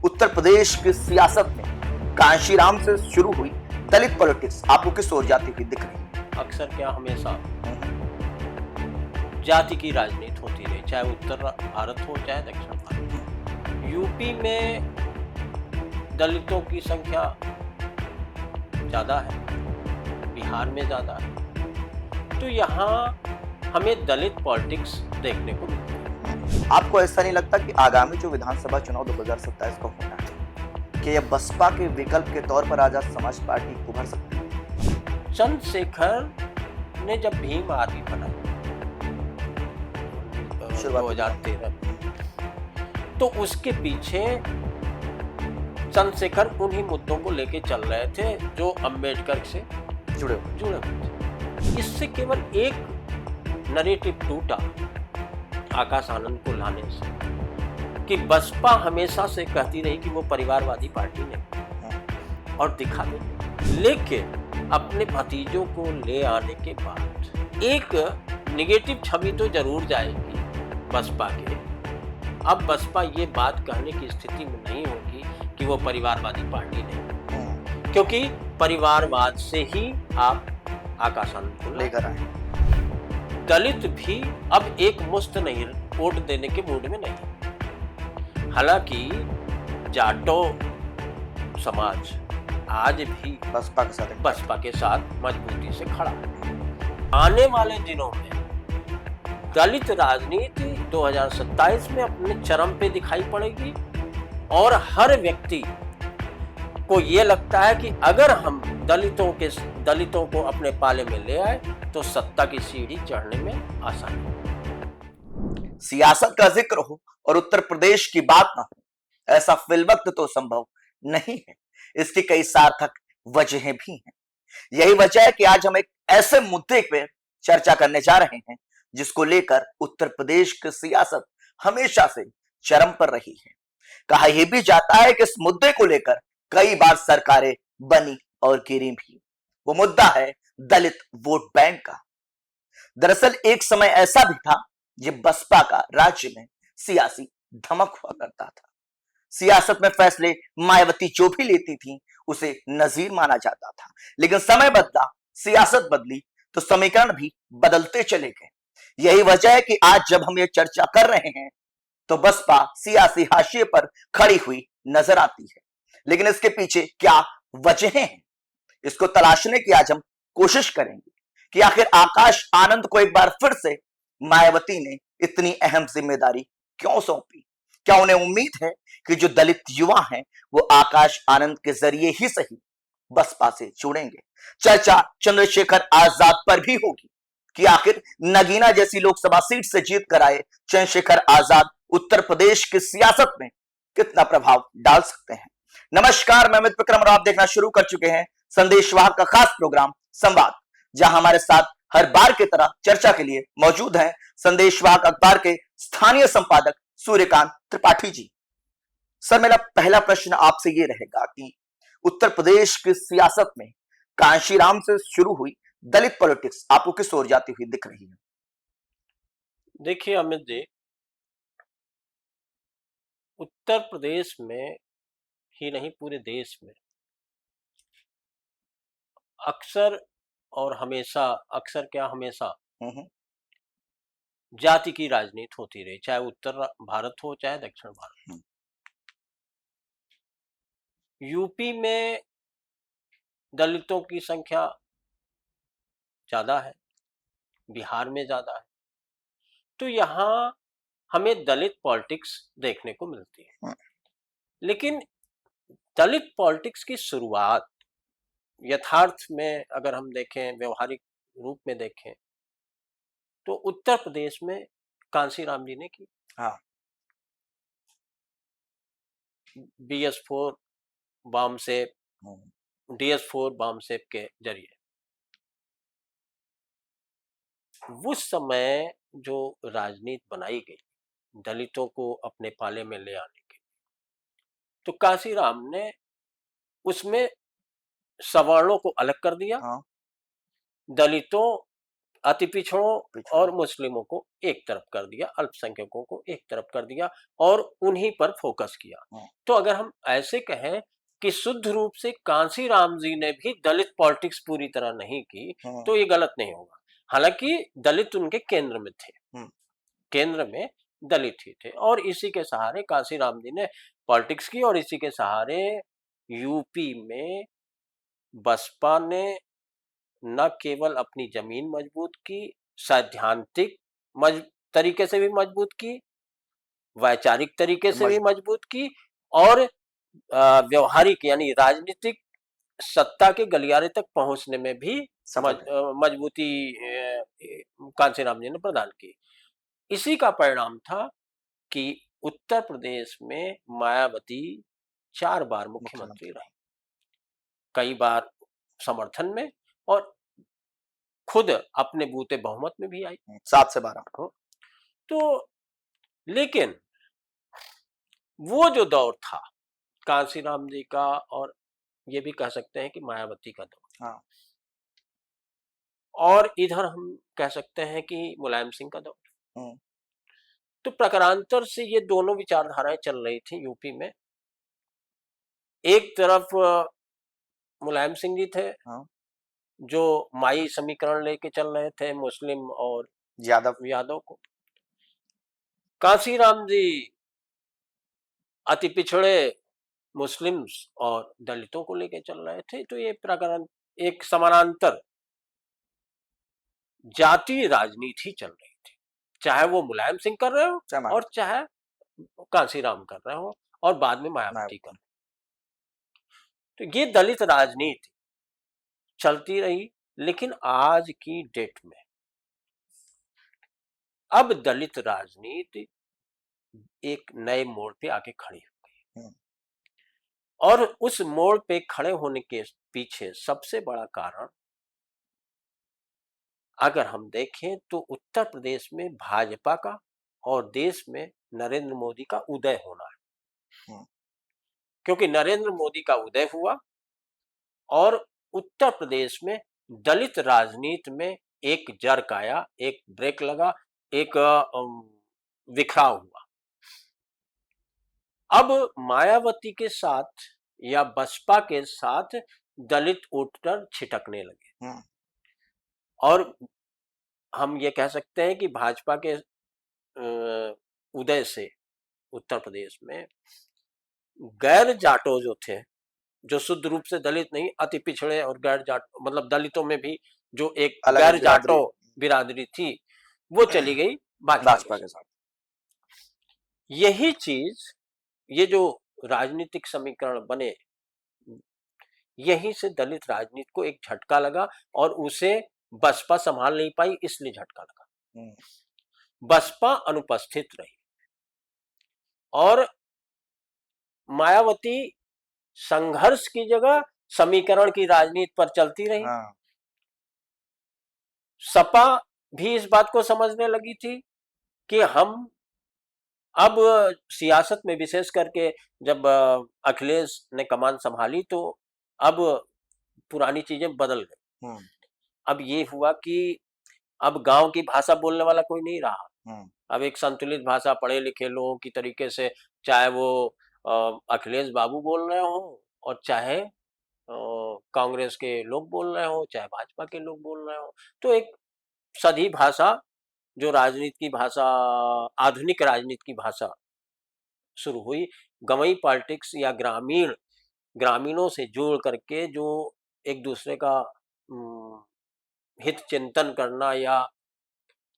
उत्तर प्रदेश की सियासत में कांशीराम से शुरू हुई दलित पॉलिटिक्स आपको किस ओर जाती हुई दिख रही है? अक्सर क्या हमेशा जाति की राजनीति होती रही, चाहे उत्तर भारत हो चाहे दक्षिण भारत। यूपी में दलितों की संख्या ज़्यादा है, बिहार में ज़्यादा है, तो यहाँ हमें दलित पॉलिटिक्स देखने को मिलती है। आपको ऐसा नहीं लगता कि आगामी जो विधानसभा चुनाव 2027 का होना है कि यह बसपा के विकल्प के तौर पर आजाद समाज पार्टी उभर सकती है? चंद्रशेखर ने जब भीम आर्मी बनाई 2013, तो उसके पीछे चंद्रशेखर उन्हीं मुद्दों को लेके चल रहे थे जो अंबेडकर से जुड़े हुए थे। इससे केवल एक नरेटिव टूटा आकाश आनंद को लाने से कि बसपा हमेशा से कहती रही कि वो परिवारवादी पार्टी नहीं, और दिखा देंगे। लेकिन अपने भतीजों को ले आने के बाद एक निगेटिव छवि तो जरूर जाएगी बसपा के। अब बसपा ये बात कहने की स्थिति में नहीं होगी कि वो परिवारवादी पार्टी नहीं, क्योंकि परिवारवाद से ही आप आकाश आनंद को लेकर आए। दलित भी अब एक मुश्त नहीं वोट देने के मूड में नहीं। हालांकि जाटो समाज आज भी बसपा के साथ मजबूती से खड़ा है। आने वाले दिनों में दलित राजनीति 2027 में अपने चरम पे दिखाई पड़ेगी, और हर व्यक्ति को ये लगता है कि अगर हम दलितों को अपने पाले में ले आए तो सत्ता की सीढ़ी चढ़ने में आसानी। सियासत का जिक्र हो और उत्तर प्रदेश की बात ना हो, ऐसा फिलवक्त तो संभव नहीं है। इसकी कई सार्थक वजहें भी हैं। यही वजह है कि आज हम एक ऐसे मुद्दे पर चर्चा करने जा रहे हैं जिसको लेकर उत्तर प्रदेश की सियासत हमेशा से चरम पर रही है। कहा यह भी जाता है कि इस मुद्दे को लेकर कई बार सरकारें बनी और गिरी भी। वो मुद्दा है दलित वोट बैंक का। दरअसल एक समय ऐसा भी था जब बसपा का राज्य में सियासी धमक हुआ करता था। सियासत में फैसले मायावती जो भी लेती थी उसे नजीर माना जाता था। लेकिन समय बदला, सियासत बदली, तो समीकरण भी बदलते चले गए। यही वजह है कि आज जब हम ये चर्चा कर रहे हैं तो बसपा सियासी हाशिए पर खड़ी हुई नजर आती है। लेकिन इसके पीछे क्या वजहें हैं, इसको तलाशने की आज हम कोशिश करेंगे कि आखिर आकाश आनंद को एक बार फिर से मायावती ने इतनी अहम जिम्मेदारी क्यों सौंपी। क्या उन्हें उम्मीद है कि जो दलित युवा हैं वो आकाश आनंद के जरिए ही सही बसपा से जुड़ेंगे? चर्चा चंद्रशेखर आजाद पर भी होगी कि आखिर नगीना जैसी लोकसभा सीट से जीत कर आए चंद्रशेखर आजाद उत्तर प्रदेश की सियासत में कितना प्रभाव डाल सकते हैं। नमस्कार, मैं अमित विक्रम और आप देखना शुरू कर चुके हैं संदेशवाहक का खास प्रोग्राम संवाद, जहां हमारे साथ हर बार की तरह चर्चा के लिए मौजूद हैं संदेशवाहक अखबार के स्थानीय संपादक सूर्यकांत त्रिपाठी जी। सर, मेरा पहला प्रश्न आपसे यह रहेगा कि उत्तर प्रदेश की सियासत में कांशीराम से शुरू हुई दलित पॉलिटिक्स आपको किस ओर जाती हुई दिख रही है? देखिए अमित जी, उत्तर प्रदेश में ही नहीं पूरे देश में अक्सर और हमेशा, अक्सर क्या हमेशा जाति की राजनीति होती रही, चाहे उत्तर भारत हो चाहे दक्षिण भारत। यूपी में दलितों की संख्या ज्यादा है, बिहार में ज्यादा है, तो यहाँ हमें दलित पॉलिटिक्स देखने को मिलती है। लेकिन दलित पॉलिटिक्स की शुरुआत यथार्थ में अगर हम देखें, व्यवहारिक रूप में देखें, तो उत्तर प्रदेश में कांशीराम जी ने की। हाँ। BS4 बामसेप, DS4 बामसेप के जरिए उस समय जो राजनीति बनाई गई दलितों को अपने पाले में ले आने के, तो कांशीराम ने उसमें सवर्णों को अलग कर दिया। हाँ। दलितों अति पिछड़ों और मुस्लिमों को एक तरफ कर दिया, अल्पसंख्यकों को एक तरफ कर दिया और उन्हीं पर फोकस किया। तो अगर हम ऐसे कहें कि शुद्ध रूप से कांसीराम जी ने भी दलित पॉलिटिक्स पूरी तरह नहीं की, तो ये गलत नहीं होगा। हालांकि दलित उनके केंद्र में थे, केंद्र में दलित ही थे, और इसी के सहारे कांसीराम जी ने पॉलिटिक्स की, और इसी के सहारे यूपी में बसपा ने न केवल अपनी जमीन मजबूत की, सैद्धांतिक तरीके से भी मजबूत की, वैचारिक तरीके से भी मजबूत की, और व्यवहारिक यानी राजनीतिक सत्ता के गलियारे तक पहुंचने में भी मजबूती कांसीराम जी ने प्रदान की। इसी का परिणाम था कि उत्तर प्रदेश में मायावती 4 बार मुख्यमंत्री रही, कई बार समर्थन में और खुद अपने बूते बहुमत में भी आई, 7 से 12 को। तो लेकिन वो जो दौर था कांसीराम जी का, और ये भी कह सकते हैं कि मायावती का दौर, और इधर हम कह सकते हैं कि मुलायम सिंह का दौर, तो प्रकारांतर से ये दोनों विचारधाराएं चल रही थी यूपी में। एक तरफ मुलायम सिंह जी थे, जो माई समीकरण लेके चल रहे थे मुस्लिम और यादव को। कांसीराम जी अति पिछड़े मुस्लिम्स और दलितों को लेके चल रहे थे। तो ये प्रकरण एक समानांतर जातीय राजनीति चल रही थी, चाहे वो मुलायम सिंह कर रहे हो और चाहे कांसीराम कर रहे हो और बाद में मायावती कर रहे हो। तो ये दलित राजनीति चलती रही। लेकिन आज की डेट में अब दलित राजनीति एक नए मोड़ पे आके खड़ी हो गई, और उस मोड़ पे खड़े होने के पीछे सबसे बड़ा कारण अगर हम देखें तो उत्तर प्रदेश में भाजपा का और देश में नरेंद्र मोदी का उदय होना है। क्योंकि नरेंद्र मोदी का उदय हुआ और उत्तर प्रदेश में दलित राजनीति में एक जर्क आया, एक ब्रेक लगा, एक विखराव हुआ। अब मायावती के साथ या बसपा के साथ दलित वोटर छिटकने लगे, और हम ये कह सकते हैं कि भाजपा के उदय से उत्तर प्रदेश में गैर जाटो जो थे, जो शुद्ध रूप से दलित नहीं, अति पिछड़े और गैर जाटो, मतलब दलितों में भी जो एक गैर जाटो बिरादरी थी, वो चली गई भाजपा के साथ। यही चीज, ये जो राजनीतिक समीकरण बने, यहीं से दलित राजनीति को एक झटका लगा और उसे बसपा संभाल नहीं पाई, इसलिए झटका लगा। बसपा अनुपस्थित रही और मायावती संघर्ष की जगह समीकरण की राजनीति पर चलती रही। सपा भी इस बात को समझने लगी थी कि हम अब सियासत में, विशेष करके जब अखिलेश ने कमान संभाली, तो अब पुरानी चीजें बदल गई। अब ये हुआ कि अब गांव की भाषा बोलने वाला कोई नहीं रहा। अब एक संतुलित भाषा पढ़े लिखे लोगों की तरीके से, चाहे वो अखिलेश बाबू बोल रहे हो और चाहे कांग्रेस के लोग बोल रहे हो, चाहे भाजपा के लोग बोल रहे हो, तो एक सधी भाषा, जो राजनीति की भाषा, आधुनिक राजनीति की भाषा शुरू हुई। गवई पॉलिटिक्स या ग्रामीणों से जोड़ करके जो एक दूसरे का हित चिंतन करना या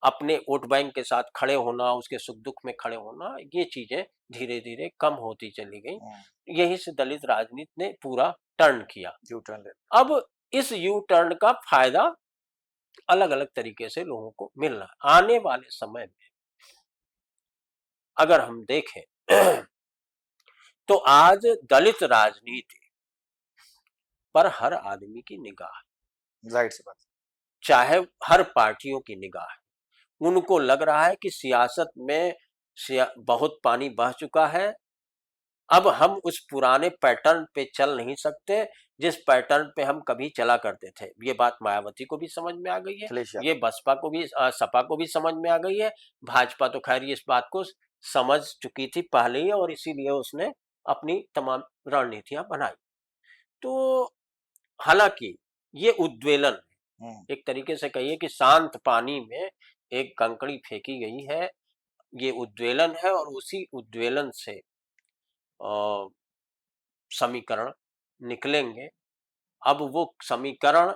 अपने वोट बैंक के साथ खड़े होना, उसके सुख दुख में खड़े होना, ये चीजें धीरे धीरे कम होती चली गई। यही से दलित राजनीति ने पूरा टर्न किया, यू टर्न। अब इस यू टर्न का फायदा अलग अलग तरीके से लोगों को मिल रहा है। आने वाले समय में अगर हम देखें तो आज दलित राजनीति पर हर आदमी की निगाह, जाहिर सी बात, चाहे हर पार्टियों की निगाह है। उनको लग रहा है कि सियासत में बहुत पानी बह चुका है, अब हम उस पुराने पैटर्न पे चल नहीं सकते जिस पैटर्न पे हम कभी चला करते थे। ये बात मायावती को भी समझ में आ गई है, अखिलेश यादव ये बसपा को भी सपा को भी समझ में आ गई है। भाजपा तो खैर इस बात को समझ चुकी थी पहले ही, और इसीलिए उसने अपनी तमाम रणनीतियां बनाई। तो हालांकि ये उद्वेलन है, एक तरीके से कहिए कि शांत पानी में एक कंकड़ी फेंकी गई है, ये उद्वेलन है, और उसी उद्वेलन से समीकरण निकलेंगे। अब वो समीकरण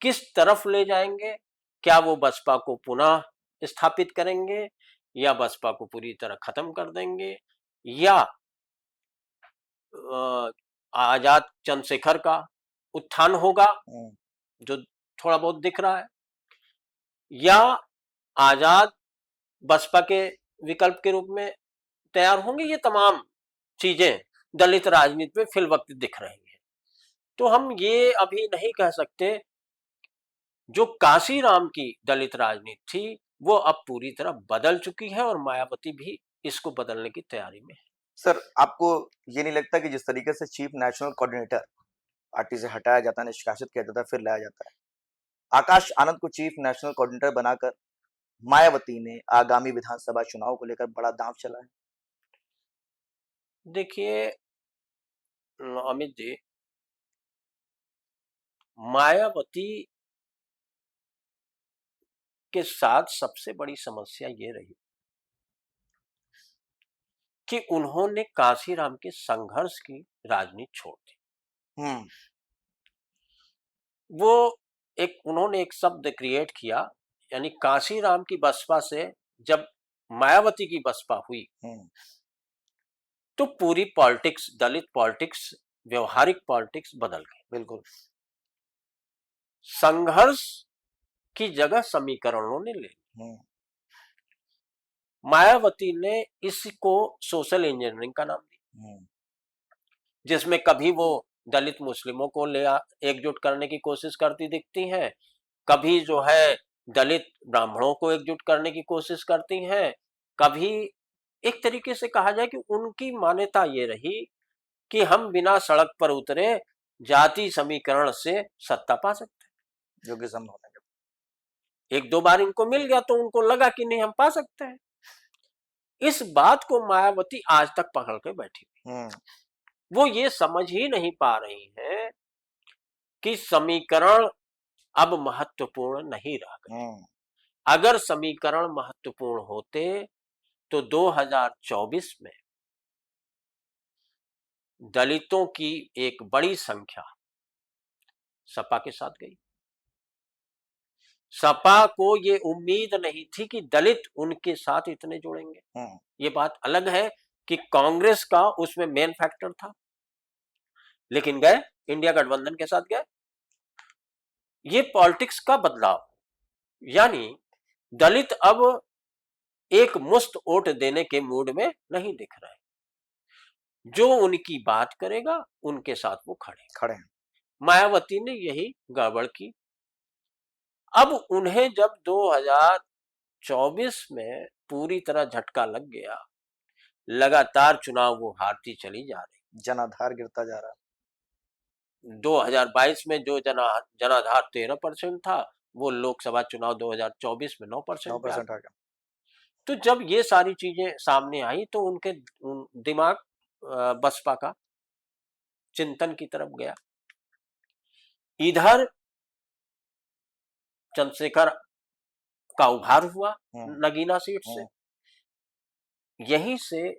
किस तरफ ले जाएंगे, क्या वो बसपा को पुनः स्थापित करेंगे, या बसपा को पूरी तरह खत्म कर देंगे, या आजाद चंद्रशेखर का उत्थान होगा जो थोड़ा बहुत दिख रहा है, या आजाद बसपा के विकल्प के रूप में तैयार होंगे। ये तमाम चीजें दलित राजनीति में फिल वक्त दिख रही हैं। तो हम ये अभी नहीं कह सकते, जो काशीराम की दलित राजनीति थी वो अब पूरी तरह बदल चुकी है, और मायावती भी इसको बदलने की तैयारी में है। सर, आपको ये नहीं लगता कि जिस तरीके से चीफ नेशनल कोऑर्डिनेटर पार्टी से हटाया जाता है, निष्कासित किया जाता है, फिर लाया जाता है, आकाश आनंद को चीफ नेशनल कोऑर्डिनेटर बनाकर मायावती ने आगामी विधानसभा चुनाव को लेकर बड़ा दांव चला है? देखिए अमित जी, मायावती के साथ सबसे बड़ी समस्या ये रही कि उन्होंने काशीराम के संघर्ष की राजनीति छोड़ दी। वो उन्होंने एक शब्द क्रिएट किया, यानी काशीराम की बसपा से जब मायावती की बसपा हुई तो पूरी पॉलिटिक्स, दलित पॉलिटिक्स, व्यवहारिक पॉलिटिक्स बदल गई। बिल्कुल। संघर्ष की जगह समीकरणों ने ले ली। मायावती ने इसको सोशल इंजीनियरिंग का नाम दिया, जिसमें कभी वो दलित मुस्लिमों को ले एकजुट करने की कोशिश करती दिखती हैं, कभी जो है दलित ब्राह्मणों को एकजुट करने की कोशिश करती हैं, कभी एक तरीके से कहा जाए कि उनकी मान्यता ये रही कि हम बिना सड़क पर उतरे जाति समीकरण से सत्ता पा सकते हैं, जो कि संभव नहीं। एक दो बार इनको मिल गया तो उनको लगा कि नहीं हम पा सकते हैं। इस बात को मायावती आज तक पकड़ के बैठी हुई। वो ये समझ ही नहीं पा रही है कि समीकरण अब महत्वपूर्ण नहीं रह गए। अगर समीकरण महत्वपूर्ण होते तो 2024 में दलितों की एक बड़ी संख्या सपा के साथ गई। सपा को ये उम्मीद नहीं थी कि दलित उनके साथ इतने जुड़ेंगे। ये बात अलग है कि कांग्रेस का उसमें मेन फैक्टर था, लेकिन गए, इंडिया गठबंधन के साथ गए। ये पॉलिटिक्स का बदलाव, यानी दलित अब एक मुश्त वोट देने के मूड में नहीं दिख रहे, जो उनकी बात करेगा उनके साथ वो खड़े हैं। मायावती ने यही गड़बड़ की। अब उन्हें जब 2024 में पूरी तरह झटका लग गया, लगातार चुनाव वो हारती चली जा रही, जनाधार गिरता जा रहा। 2022 में जो जनाधार 13% था, वो लोकसभा चुनाव 2024 में 9% आ गया। तो जब ये सारी चीजें सामने आई तो उनके दिमाग बसपा का चिंतन की तरफ गया। इधर चंद्रशेखर का उभार हुआ नगीना सीट से, यहीं से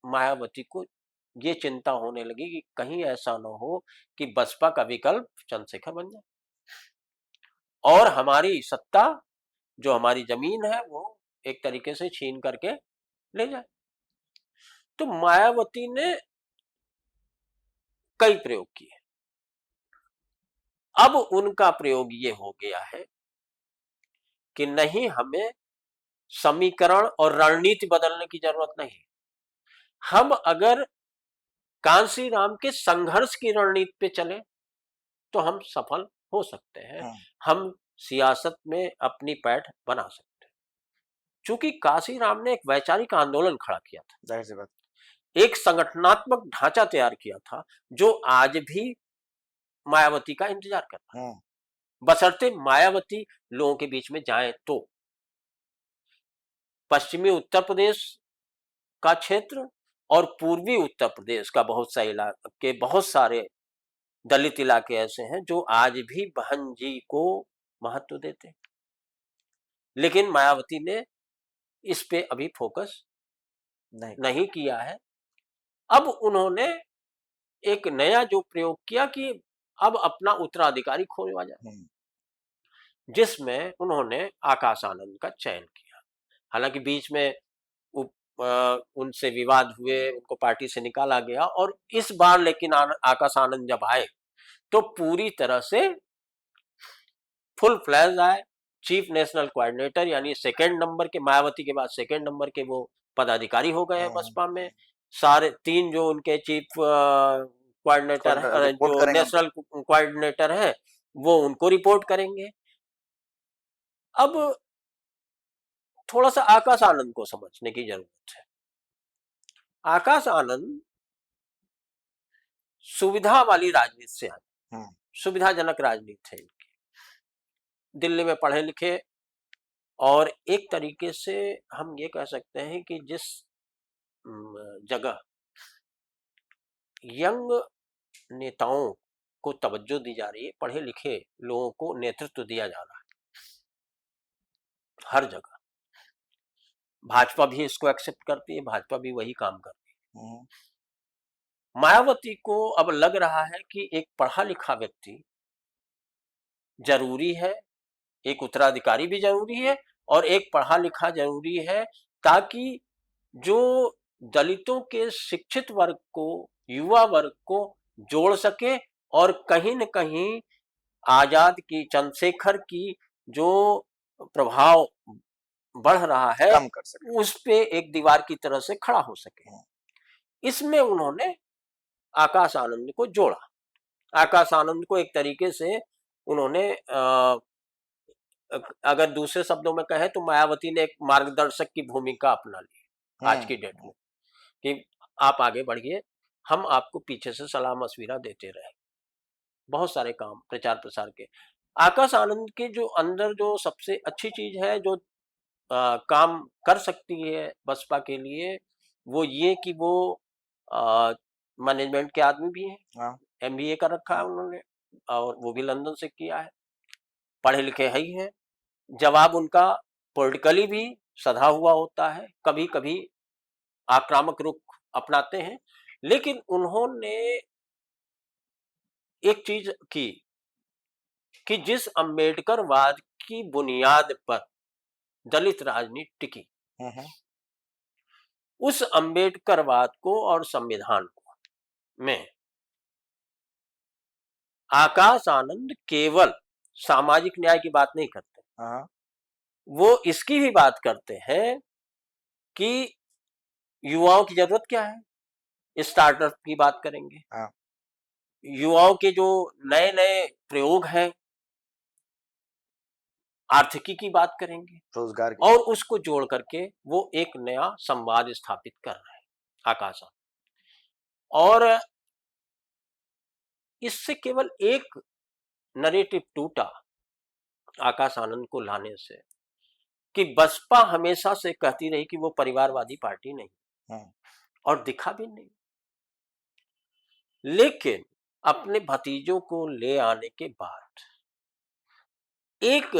मायावती को ये चिंता होने लगी कि कहीं ऐसा न हो कि बसपा का विकल्प चंद्रशेखर बन जाए और हमारी सत्ता, जो हमारी जमीन है, वो एक तरीके से छीन करके ले जाए। तो मायावती ने कई प्रयोग किए। अब उनका प्रयोग ये हो गया है कि नहीं, हमें समीकरण और रणनीति बदलने की जरूरत नहीं। हम अगर कांशीराम के संघर्ष की रणनीति पे चले तो हम सफल हो सकते हैं, हम सियासत में अपनी पैठ बना सकते हैं। चूंकि काशीराम ने एक वैचारिक आंदोलन खड़ा किया था, जाहिर सी बात, एक संगठनात्मक ढांचा तैयार किया था जो आज भी मायावती का इंतजार कर रहा है, बशर्ते मायावती लोगों के बीच में जाए तो। पश्चिमी उत्तर प्रदेश का क्षेत्र और पूर्वी उत्तर प्रदेश का बहुत सारे दलित इलाके ऐसे हैं जो आज भी बहन जी को महत्व देते हैं, लेकिन मायावती ने इस पे अभी फोकस नहीं किया है। अब उन्होंने एक नया जो प्रयोग किया कि अब अपना उत्तराधिकारी खोजवा जाए, जिसमें उन्होंने आकाश आनंद का चयन किया। हालांकि बीच में उनसे विवाद हुए, उनको पार्टी से निकाला गया, और इस बार लेकिन आकाश आनंद जब आए तो पूरी तरह से फुल फ्लैज आए। चीफ नेशनल कोऑर्डिनेटर यानी सेकंड नंबर के, मायावती के बाद सेकंड नंबर के वो पदाधिकारी हो गए हैं बसपा में। सारे 3 जो उनके चीफ कोऑर्डिनेटर, जो नेशनल कोऑर्डिनेटर है, वो उनको रिपोर्ट करेंगे। अब थोड़ा सा आकाश आनंद को समझने की जरूरत है। आकाश आनंद सुविधा वाली राजनीति से आए, सुविधाजनक राजनीति है इनकी। दिल्ली में पढ़े लिखे, और एक तरीके से हम ये कह सकते हैं कि जिस जगह यंग नेताओं को तवज्जो दी जा रही है, पढ़े लिखे लोगों को नेतृत्व दिया जा रहा है हर जगह, भाजपा भी इसको एक्सेप्ट करती है, भाजपा भी वही काम करती है। मायावती को अब लग रहा है कि एक पढ़ा लिखा व्यक्ति जरूरी है, एक उत्तराधिकारी भी जरूरी है, और एक पढ़ा लिखा जरूरी है, ताकि जो दलितों के शिक्षित वर्ग को, युवा वर्ग को जोड़ सके, और कहीं न कहीं आजाद की, चंद्रशेखर की जो प्रभाव बढ़ रहा है, कम कर सके, उस पे एक दीवार की तरह से खड़ा हो सके। इसमें उन्होंने आकाश आनंद को जोड़ा। आकाश आनंद को एक तरीके से उन्होंने अगर दूसरे शब्दों में कहें तो मायावती ने एक मार्गदर्शक की भूमिका अपना ली आज की डेट में, कि आप आगे बढ़िए, हम आपको पीछे से सलाह मशविरा देते रहे, बहुत सारे काम प्रचार प्रसार के। आकाश आनंद के जो अंदर जो सबसे अच्छी चीज है, जो काम कर सकती है बसपा के लिए, वो ये कि वो मैनेजमेंट के आदमी भी हैं, MBA कर रखा है उन्होंने, और वो भी लंदन से किया है, पढ़े लिखे है ही हैं। जवाब उनका पॉलिटिकली भी सधा हुआ होता है, कभी कभी आक्रामक रुख अपनाते हैं, लेकिन उन्होंने एक चीज की कि जिस अम्बेडकरवाद की बुनियाद पर दलित राजनीति टिकी, उस अम्बेडकरवाद को और संविधान को में आकाश आनंद केवल सामाजिक न्याय की बात नहीं करते, वो इसकी भी बात करते हैं कि युवाओं की जरूरत क्या है, स्टार्टअप की बात करेंगे, युवाओं के जो नए नए प्रयोग हैं, आर्थिकी की बात करेंगे, रोजगार की, और उसको जोड़ करके वो एक नया संवाद स्थापित कर रहे हैं आकाश आनंद। और इससे केवल एक नरेटिव टूटा आकाश आनंद को लाने से, कि बसपा हमेशा से कहती रही कि वो परिवारवादी पार्टी नहीं, और दिखा भी नहीं, लेकिन अपने भतीजों को ले आने के बाद एक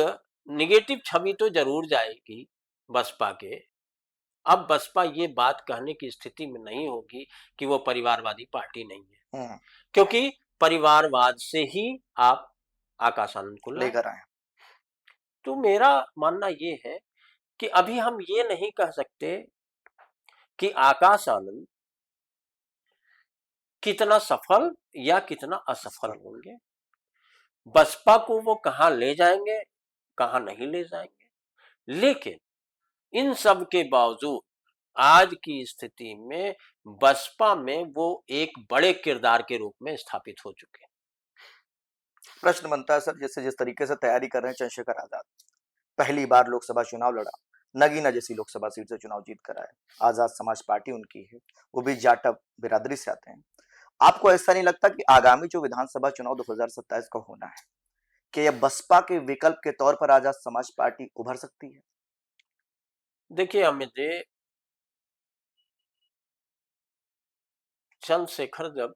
निगेटिव छवि तो जरूर जाएगी बसपा के। अब बसपा ये बात कहने की स्थिति में नहीं होगी कि वो परिवारवादी पार्टी नहीं है, क्योंकि परिवारवाद से ही आप आकाश आनंद को लेकर आए। तो मेरा मानना ये है कि अभी हम ये नहीं कह सकते कि आकाश आनंद कितना सफल या कितना असफल होंगे, बसपा को वो कहां ले जाएंगे, कहां नहीं ले जाएंगे, लेकिन इन सब के बावजूद आज की स्थिति में बसपा में वो एक बड़े किरदार के रूप में स्थापित हो चुके हैं। प्रश्न बनता है सर, जैसे जिस तरीके से तैयारी कर रहे हैं चंद्रशेखर आजाद, पहली बार लोकसभा चुनाव लड़ा, नगीना जैसी लोकसभा सीट से चुनाव जीत कर आए। आजाद समाज पार्टी उनकी है, वो भी जाटव बिरादरी से आते हैं। आपको ऐसा नहीं लगता कि आगामी जो विधानसभा चुनाव 2027 का होना है, कि यह बसपा के विकल्प के तौर पर आजाद समाज पार्टी उभर सकती है? देखिए अमित जी, चंद्रशेखर जब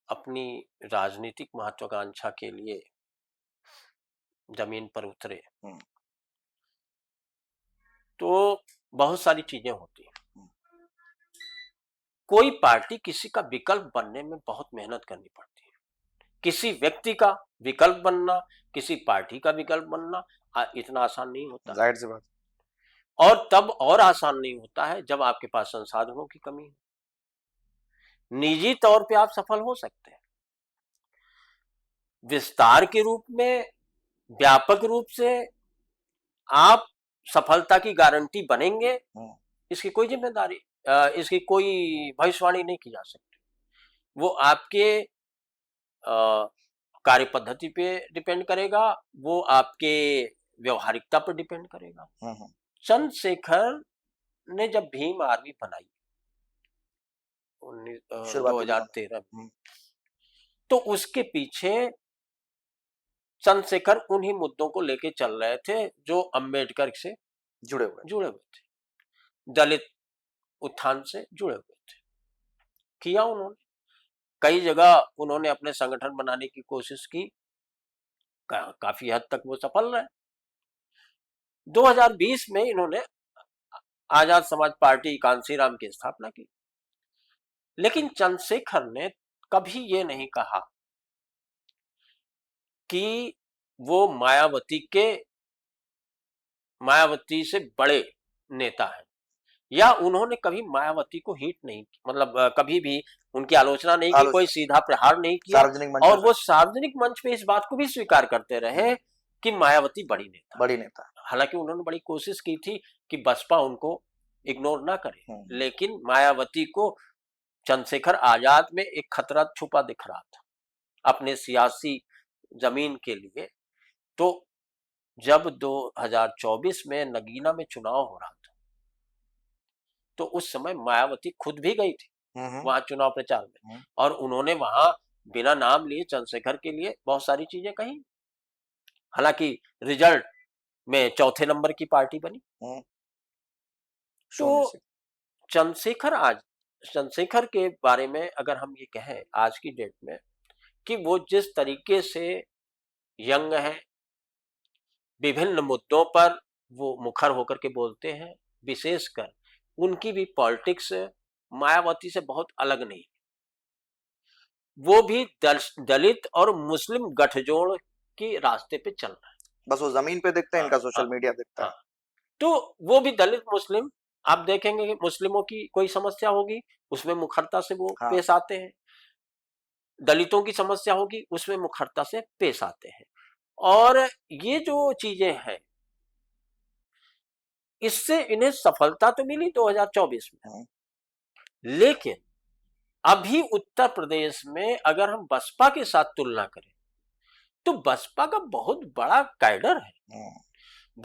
अपनी राजनीतिक महत्वाकांक्षा के लिए जमीन पर उतरे तो बहुत सारी चीजें होती हैं। कोई पार्टी किसी का विकल्प बनने में बहुत मेहनत करनी पड़ती है। किसी व्यक्ति का विकल्प बनना, किसी पार्टी का विकल्प बनना इतना आसान नहीं होता। जाहिर सी बात। और तब और आसान नहीं होता है जब आपके पास संसाधनों की कमी है। निजी तौर पे आप सफल हो सकते हैं, विस्तार के रूप में, व्यापक रूप से आप सफलता की गारंटी बनेंगे, इसकी कोई जिम्मेदारी, इसकी कोई भविष्यवाणी नहीं की जा सकती। वो आपके कार्य पद्धति पे डिपेंड करेगा, वो आपके व्यवहारिकता पर डिपेंड करेगा। चंद्रशेखर ने जब भीम आर्मी बनाई 2013 में, तो उसके पीछे चंद्रशेखर उन्हीं मुद्दों को लेके चल रहे थे जो अंबेडकर से जुड़े हुए थे, दलित उत्थान से जुड़े हुए थे। किया उन्होंने, कई जगह उन्होंने अपने संगठन बनाने की कोशिश की, काफी हद तक वो सफल रहे। 2020 में इन्होंने आजाद समाज पार्टी कांसीराम की स्थापना की। लेकिन चंद्रशेखर ने कभी ये नहीं कहा कि वो मायावती से बड़े नेता हैं, या उन्होंने कभी मायावती को हिट नहीं की, मतलब कभी भी उनकी आलोचना नहीं की, कोई सीधा प्रहार नहीं किया। और वो सार्वजनिक मंच पे इस बात को भी स्वीकार करते रहे कि मायावती बड़ी नेता। हालांकि उन्होंने बड़ी कोशिश की थी कि बसपा उनको इग्नोर ना करे, लेकिन मायावती को चंद्रशेखर आजाद में एक खतरा छुपा दिख रहा था अपने सियासी जमीन के लिए। तो जब 2024 में नगीना में चुनाव हो रहा था, तो उस समय मायावती खुद भी गई थी वहां चुनाव प्रचार में, और उन्होंने वहां बिना नाम लिए चंद्रशेखर के लिए बहुत सारी चीजें कही। हालांकि रिजल्ट में चौथे नंबर की पार्टी बनी। तो चंद्रशेखर के बारे में अगर हम ये कहें आज की डेट में कि वो जिस तरीके से यंग है, विभिन्न मुद्दों पर वो मुखर होकर के बोलते हैं, विशेषकर उनकी भी पॉलिटिक्स मायावती से बहुत अलग नहीं। वो भी दलित और मुस्लिम गठजोड़ के रास्ते पे चल रहा है। बस वो जमीन पे दिखते हैं, इनका सोशल मीडिया दिखता है। तो वो भी दलित मुस्लिम, आप देखेंगे कि मुस्लिमों की कोई समस्या होगी उसमें मुखरता से वो पेश आते हैं, दलितों की समस्या होगी उसमें मुखरता से पेश आते हैं। और ये जो चीजें हैं, इससे इन्हें सफलता तो मिली 2024 में, लेकिन अभी उत्तर प्रदेश में अगर हम बसपा के साथ तुलना करें तो बसपा का बहुत बड़ा कैडर है।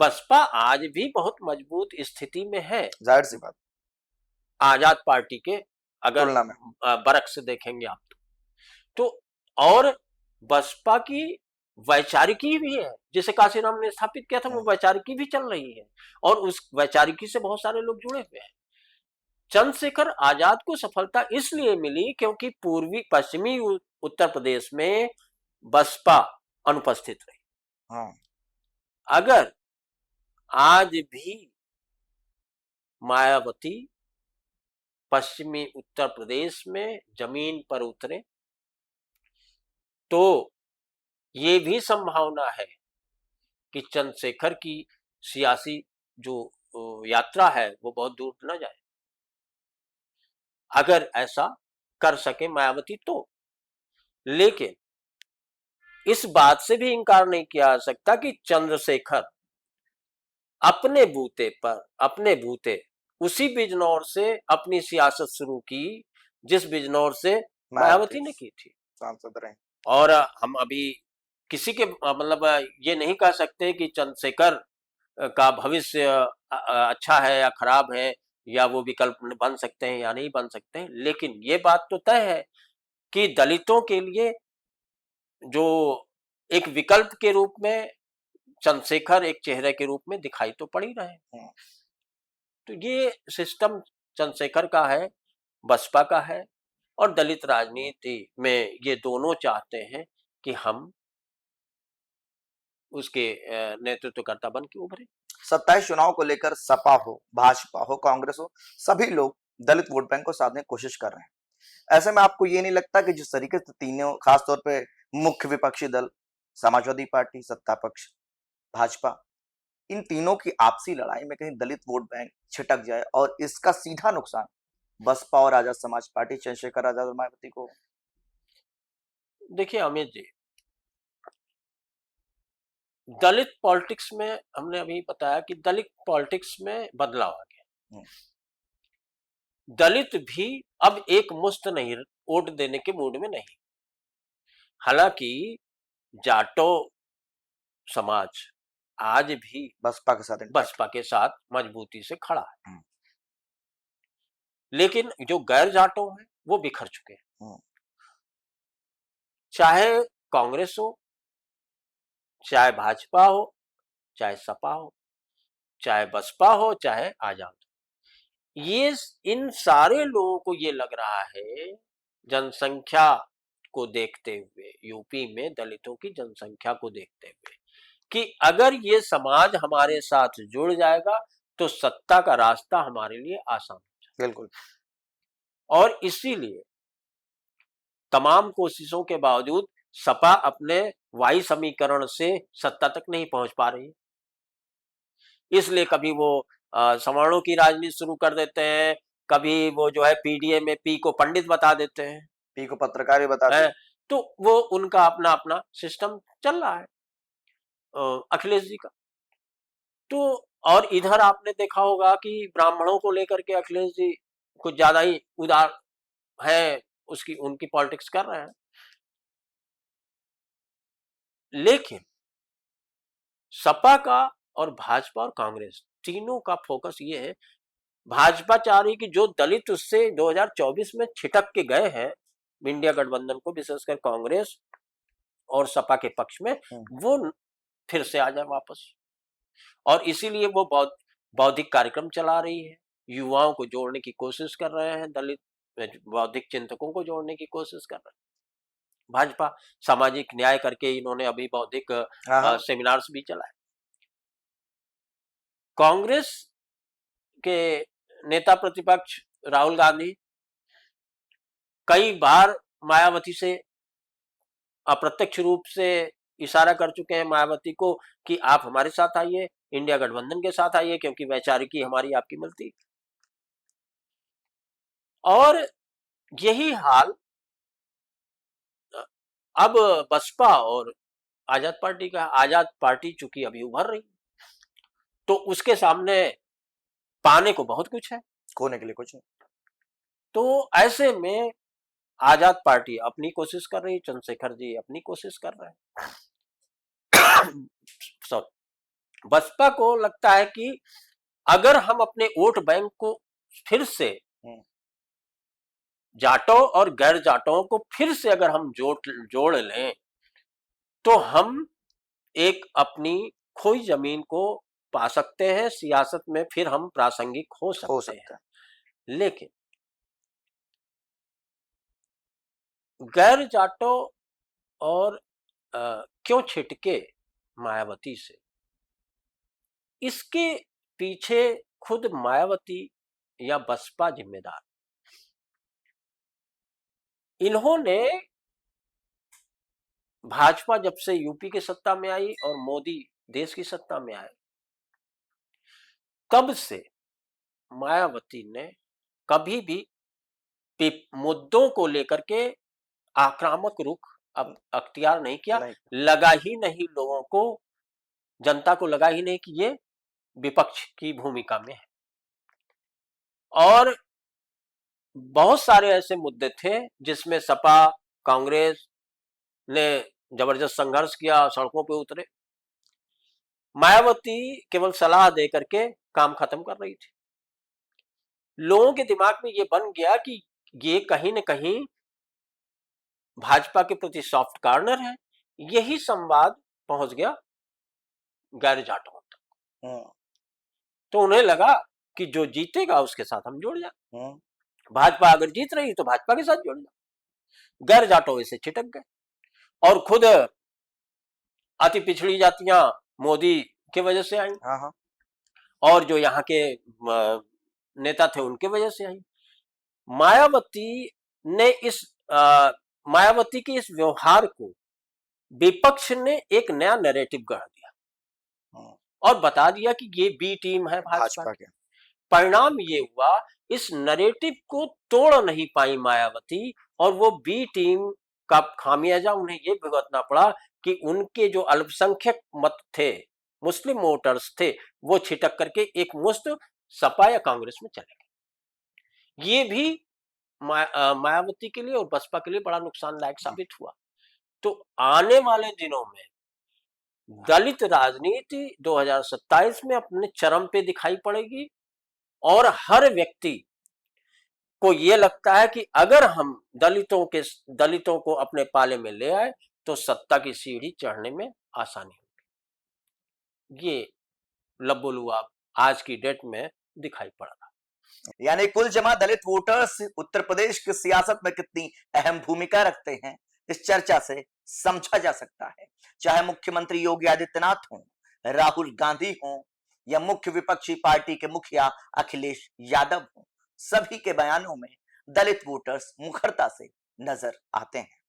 बसपा आज भी बहुत मजबूत स्थिति में है, जाहिर सी बात, आजाद पार्टी के अगर बरक से देखेंगे आप तो और बसपा की वैचारिकी भी है, जिसे काशीराम ने स्थापित किया था, वो वैचारिकी भी चल रही है और उस वैचारिकी से बहुत सारे लोग जुड़े हुए हैं। चंद्रशेखर आजाद को सफलता इसलिए मिली क्योंकि पश्चिमी उत्तर प्रदेश में बसपा अनुपस्थित रही। अगर आज भी मायावती पश्चिमी उत्तर प्रदेश में जमीन पर उतरे तो ये भी संभावना है कि चंद्रशेखर की सियासी जो यात्रा है वो बहुत दूर न जाए, अगर ऐसा कर सके मायावती तो। लेकिन इस बात से भी इनकार नहीं किया जा सकता कि चंद्रशेखर अपने बूते उसी बिजनौर से अपनी सियासत शुरू की जिस बिजनौर से मायावती ने की थी, सांसद रहे। और हम अभी किसी के मतलब ये नहीं कह सकते कि चंद्रशेखर का भविष्य अच्छा है या खराब है, या वो विकल्प बन सकते हैं या नहीं बन सकते हैं, लेकिन ये बात तो तय है कि दलितों के लिए जो एक विकल्प के रूप में चंद्रशेखर एक चेहरे के रूप में दिखाई तो पड़ ही रहे हैं। तो ये सिस्टम चंद्रशेखर का है, बसपा का है, और दलित राजनीति में ये दोनों चाहते हैं कि हम उसके नेतृत्वकर्ता बन के उभरे। 27 चुनाव को लेकर सपा हो, भाजपा हो, कांग्रेस हो, सभी लोग दलित वोट बैंक को साधने की कोशिश कर रहे हैं। ऐसे में आपको ये नहीं लगता कि जिस तरीके से तीनों, खासतौर पे मुख्य विपक्षी दल समाजवादी पार्टी, सत्ता पक्ष भाजपा, इन तीनों की आपसी लड़ाई में कहीं दलित वोट बैंक छिटक जाए और इसका सीधा नुकसान बसपा और आजाद समाज पार्टी, चंद्रशेखर आजाद और मायावती को? देखिए अमित जी, दलित पॉलिटिक्स में हमने अभी बताया कि दलित पॉलिटिक्स में बदलाव आ गया। दलित भी अब एक मुश्त नहीं, वोट देने के मूड में नहीं। हालांकि जाटो समाज आज भी बसपा के साथ मजबूती से खड़ा है, लेकिन जो गैर जाटो हैं वो बिखर चुके हैं। चाहे कांग्रेस हो, चाहे भाजपा हो, चाहे सपा हो, चाहे बसपा हो, चाहे आजाद, ये इन सारे लोगों को ये लग रहा है, जनसंख्या को देखते हुए, यूपी में दलितों की जनसंख्या को देखते हुए, कि अगर ये समाज हमारे साथ जुड़ जाएगा तो सत्ता का रास्ता हमारे लिए आसान हो जाएगा। बिल्कुल। और इसीलिए तमाम कोशिशों के बावजूद सपा अपने वाई समीकरण से सत्ता तक नहीं पहुंच पा रही। इसलिए कभी वो सवर्णों की राजनीति शुरू कर देते हैं, कभी वो जो है पीडीए में पी को पंडित बता देते हैं, पी को पत्रकार भी बताते हैं। तो वो उनका अपना अपना सिस्टम चल रहा है अखिलेश जी का। तो और इधर आपने देखा होगा कि ब्राह्मणों को लेकर के अखिलेश जी कुछ ज्यादा ही उदार है, उसकी उनकी पॉलिटिक्स कर रहे हैं। लेकिन सपा का और भाजपा और कांग्रेस तीनों का फोकस ये है, भाजपा चाह रही कि जो दलित उससे 2024 में छिटक के गए हैं इंडिया गठबंधन को, विशेषकर कांग्रेस और सपा के पक्ष में, वो फिर से आ जाए वापस। और इसीलिए वो बहुत बौद्धिक कार्यक्रम चला रही है, युवाओं को जोड़ने की कोशिश कर रहे हैं, दलित बौद्धिक चिंतकों को जोड़ने की कोशिश कर रहे हैं। भाजपा सामाजिक न्याय करके इन्होंने अभी बौद्धिक सेमिनार्स भी चलाए। कांग्रेस के नेता प्रतिपक्ष राहुल गांधी कई बार मायावती से अप्रत्यक्ष रूप से इशारा कर चुके हैं मायावती को कि आप हमारे साथ आइए, इंडिया गठबंधन के साथ आइए, क्योंकि वैचारिकी हमारी आपकी मिलती। और यही हाल अब बसपा और आजाद पार्टी का। आजाद पार्टी चूंकि अभी उभर रही, तो उसके सामने पाने को बहुत कुछ है, खोने के लिए कुछ नहीं। तो ऐसे में आजाद पार्टी अपनी कोशिश कर रही, चंद्रशेखर जी अपनी कोशिश कर रहे हैं। बसपा को लगता है कि अगर हम अपने वोट बैंक को फिर से जाटों और गैर जाटों को फिर से अगर हम जोड़ लें, तो हम एक अपनी खोई जमीन को पा सकते हैं, सियासत में फिर हम प्रासंगिक हो सकते हैं। लेकिन गैर जाटों और क्यों छिटके मायावती से, इसके पीछे खुद मायावती या बसपा जिम्मेदार। इन्होंने भाजपा जब से यूपी की सत्ता में आई और मोदी देश की सत्ता में आए, तब से मायावती ने कभी भी मुद्दों को लेकर के आक्रामक रुख अब अख्तियार नहीं किया। लगा ही नहीं लोगों को, जनता को लगा ही नहीं कि ये विपक्ष की भूमिका में है। और बहुत सारे ऐसे मुद्दे थे जिसमें सपा कांग्रेस ने जबरदस्त संघर्ष किया, सड़कों पे उतरे। मायावती केवल सलाह दे करके काम खत्म कर रही थी। लोगों के दिमाग में ये बन गया कि ये कहीं न कहीं भाजपा के प्रति सॉफ्ट कॉर्नर है। यही संवाद पहुंच गया गैर जाटों तक। तो उन्हें लगा कि जो जीतेगा उसके साथ हम जुड़ जाए, भाजपा अगर जीत रही तो भाजपा के साथ जुड़ जाए। गैर जाटों से छिटक गए और खुद अति पिछड़ी जातियां मोदी की वजह से आई और जो यहाँ के नेता थे उनके वजह से आई। मायावती के इस व्यवहार को विपक्ष ने एक नया नैरेटिव गढ़ दिया और बता दिया कि ये बी टीम है भाजपा की। परिणाम ये हुआ, इस नैरेटिव को तोड़ नहीं पाई मायावती और वो बी टीम का खामियाजा उन्हें ये भुगतना पड़ा कि उनके जो अल्पसंख्यक मत थे, मुस्लिम वोटर्स थे, वो छिटक करके एक मुश्त सपा या कांग्रेस में चले गए। ये भी मायावती के लिए और बसपा के लिए बड़ा नुकसानदायक साबित हुआ। तो आने वाले दिनों में दलित राजनीति 2027 में अपने चरम पे दिखाई पड़ेगी और हर व्यक्ति को ये लगता है कि अगर हम दलितों को अपने पाले में ले आए तो सत्ता की सीढ़ी चढ़ने में आसानी होगी। ये लबोलुआब आज की डेट में दिखाई पड़ रहा। यानी कुल जमा दलित वोटर्स उत्तर प्रदेश की सियासत में कितनी अहम भूमिका रखते हैं, इस चर्चा से समझा जा सकता है। चाहे मुख्यमंत्री योगी आदित्यनाथ हों, राहुल गांधी हों या मुख्य विपक्षी पार्टी के मुखिया अखिलेश यादव हों, सभी के बयानों में दलित वोटर्स मुखरता से नजर आते हैं।